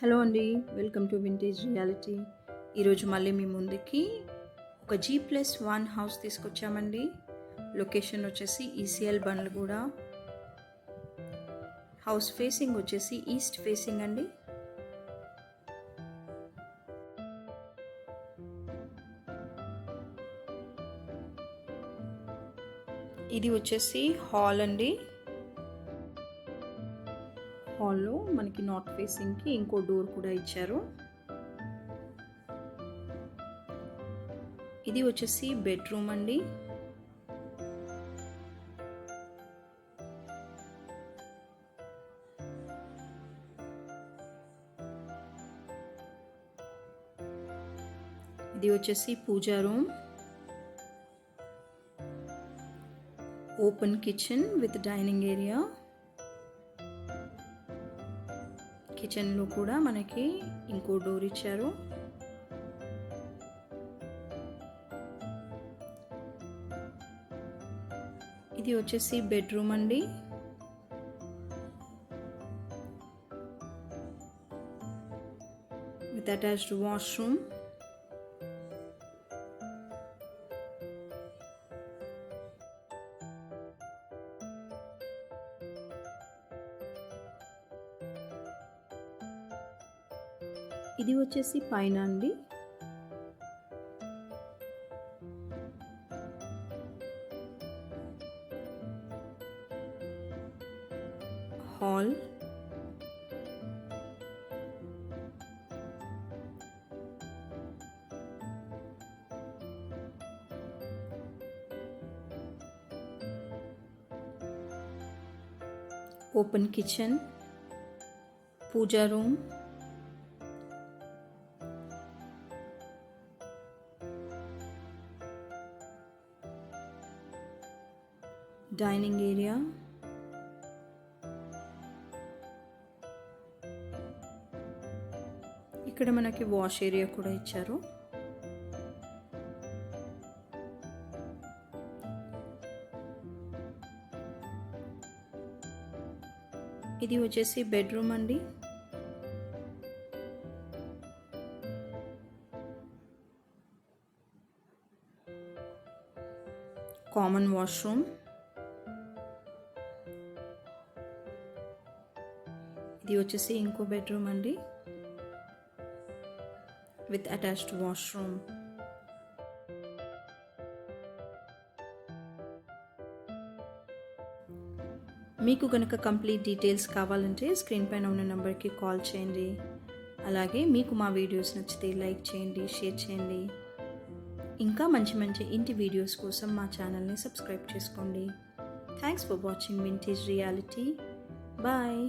Hello అండి, welcome to vintage reality. ఈరోజు మళ్ళీ మీ ముందుకి ఒక G+1 హౌస్ తీసుకొచ్చామండి. లొకేషన్ వచ్చేసి ఈసీఎల్ బండ్లగూడ. హౌస్ ఫేసింగ్ వచ్చేసి ఈస్ట్ ఫేసింగ్ అండి. ఇది వచ్చేసి హాల్ అండి. హాల్లో మనకి నార్త్ ఫేసింగ్కి ఇంకో డోర్ కూడా ఇచ్చారు. ఇది వచ్చేసి బెడ్రూమ్ అండి. ఇది వచ్చేసి puja room. Open kitchen with dining area. కిచెన్లో కూడా మనకి ఇంకో డోర్ ఇచ్చారు. ఇది వచ్చేసి బెడ్రూమ్ అండి. With attached washroom. ఇది వచ్చేసి పైన అండి. Hall. Open kitchen. Puja room. Dining area. ఇక్కడ మనకి వాష్ ఏరియా కూడా ఇచ్చారు. ఇది వచ్చేసి బెడ్రూమ్ అండి. Common washroom. ఇది వచ్చేసి ఇంకో బెడ్రూమ్ అండి విత్ అటాచ్డ్ వాష్రూమ్. మీకు కనుక కంప్లీట్ డీటెయిల్స్ కావాలంటే స్క్రీన్ పైన ఉన్న నెంబర్కి కాల్ చేయండి. అలాగే మీకు మా వీడియోస్ నచ్చితే లైక్ చేయండి, షేర్ చేయండి. ఇంకా మంచి మంచి ఇంటి వీడియోస్ కోసం మా ఛానల్ని సబ్స్క్రైబ్ చేసుకోండి. Thanks for watching vintage reality. Bye.